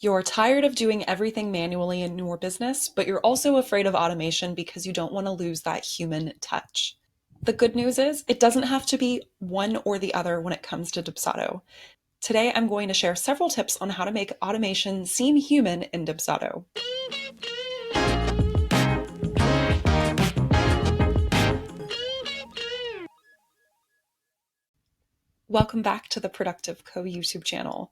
You're tired of doing everything manually in your business, but you're also afraid of automation because you don't want to lose that human touch. The good news is, it doesn't have to be one or the other when it comes to Dubsado. Today, I'm going to share several tips on how to make automation seem human in Dubsado. Welcome back to the Productive Co YouTube channel.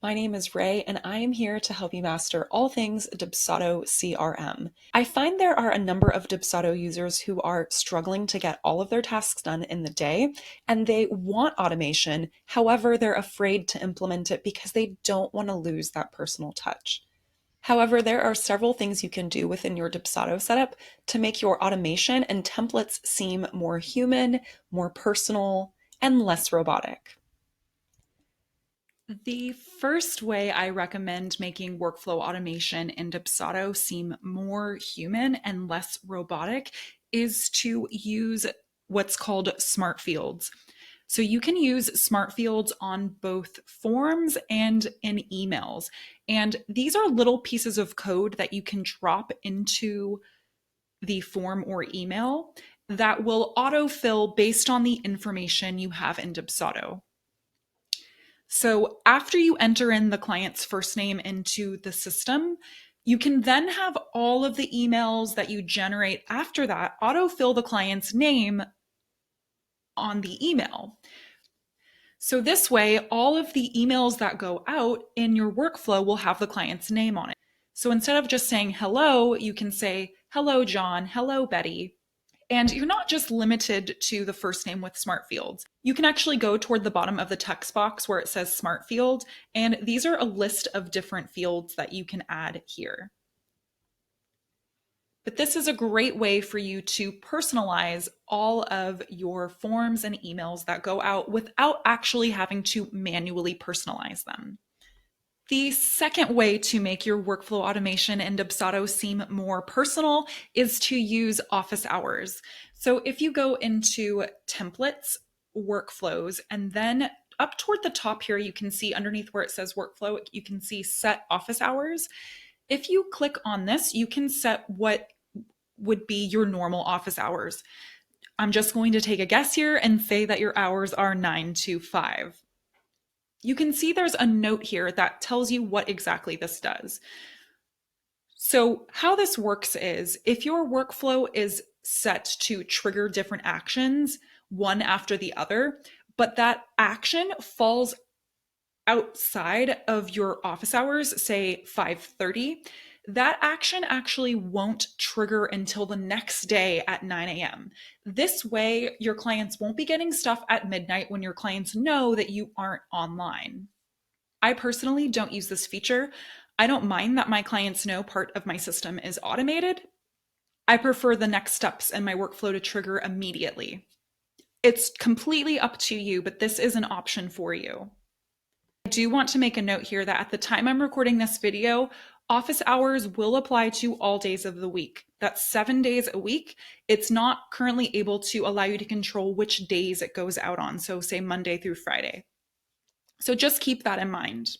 My name is Ray, and I am here to help you master all things Dubsado CRM. I find there are a number of Dubsado users who are struggling to get all of their tasks done in the day, and they want automation. However, they're afraid to implement it because they don't want to lose that personal touch. However, there are several things you can do within your Dubsado setup to make your automation and templates seem more human, more personal, and less robotic. The first way I recommend making workflow automation in Dubsado seem more human and less robotic is to use what's called smart fields. So you can use smart fields on both forms and in emails. And these are little pieces of code that you can drop into the form or email that will autofill based on the information you have in Dubsado. So after you enter in the client's first name into the system, you can then have all of the emails that you generate after that autofill the client's name on the email. So this way, all of the emails that go out in your workflow will have the client's name on it. So instead of just saying hello, you can say, hello, John, hello, Betty. And you're not just limited to the first name with smart fields. You can actually go toward the bottom of the text box where it says smart field, and these are a list of different fields that you can add here. But this is a great way for you to personalize all of your forms and emails that go out without actually having to manually personalize them. The second way to make your workflow automation in Dubsado seem more personal is to use office hours. So if you go into templates, workflows, and then up toward the top here, you can see underneath where it says workflow, you can see set office hours. If you click on this, you can set what would be your normal office hours. I'm just going to take a guess here and say that your hours are 9 to 5. You can see there's a note here that tells you what exactly this does. So how this works is if your workflow is set to trigger different actions, one after the other, but that action falls outside of your office hours, say 5:30, that action actually won't trigger until the next day at 9 a.m. This way, your clients won't be getting stuff at midnight when your clients know that you aren't online. I personally don't use this feature. I don't mind that my clients know part of my system is automated. I prefer the next steps in my workflow to trigger immediately. It's completely up to you, but this is an option for you. I do want to make a note here that at the time I'm recording this video, office hours will apply to all days of the week. That's 7 days a week. It's not currently able to allow you to control which days it goes out on. So say Monday through Friday. So just keep that in mind.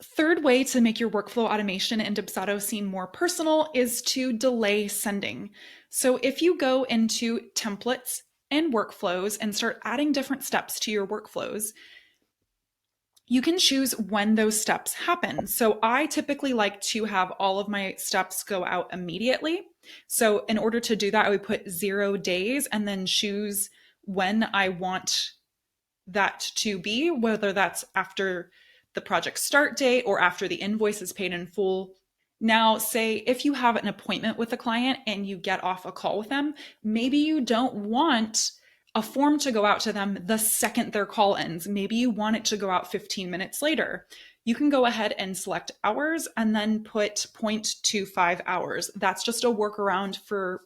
Third way to make your workflow automation in Dubsado seem more personal is to delay sending. So if you go into templates and workflows and start adding different steps to your workflows, you can choose when those steps happen. So I typically like to have all of my steps go out immediately. So in order to do that, I would put 0 days and then choose when I want that to be, whether that's after the project start date or after the invoice is paid in full. Now, say if you have an appointment with a client and you get off a call with them, maybe you don't want a form to go out to them the second their call ends. Maybe you want it to go out 15 minutes later. You can go ahead and select hours and then put 0.25 hours. That's just a workaround for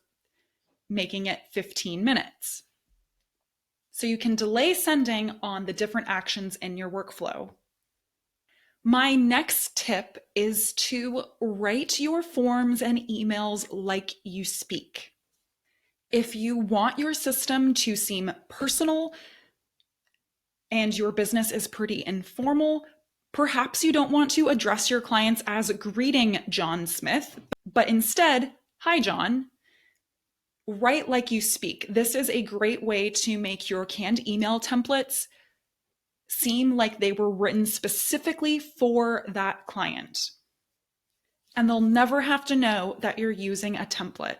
making it 15 minutes. So you can delay sending on the different actions in your workflow. My next tip is to write your forms and emails like you speak. If you want your system to seem personal and your business is pretty informal, Perhaps you don't want to address your clients as greeting John Smith, but instead, hi, John. Write like you speak. This is a great way to make your canned email templates seem like they were written specifically for that client. And they'll never have to know that you're using a template.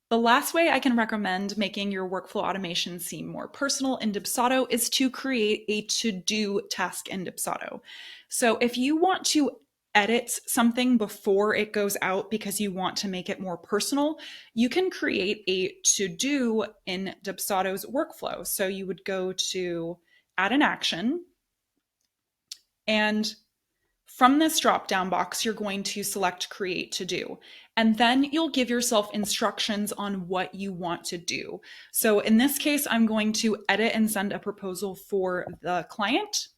The last way I can recommend making your workflow automation seem more personal in Dubsado is to create a to-do task in Dubsado. So if you want to edit something before it goes out because you want to make it more personal, you can create a to-do in Dubsado's workflow. So you would go to add an action, and from this drop-down box, you're going to select Create To Do, and then you'll give yourself instructions on what you want to do. So in this case, I'm going to edit and send a proposal for the client.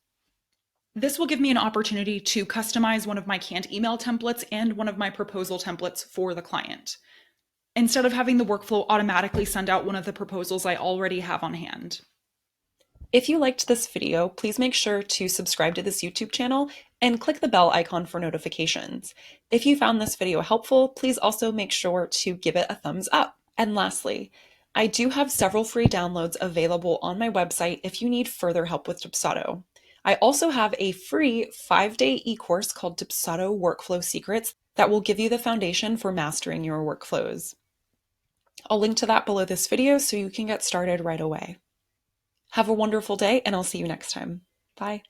This will give me an opportunity to customize one of my canned email templates and one of my proposal templates for the client, instead of having the workflow automatically send out one of the proposals I already have on hand. If you liked this video, please make sure to subscribe to this YouTube channel and click the bell icon for notifications. If you found this video helpful, please also make sure to give it a thumbs up. And lastly, I do have several free downloads available on my website if you need further help with Dubsado. I also have a free 5-day e-course called Dubsado Workflow Secrets that will give you the foundation for mastering your workflows. I'll link to that below this video so you can get started right away. Have a wonderful day, and I'll see you next time. Bye.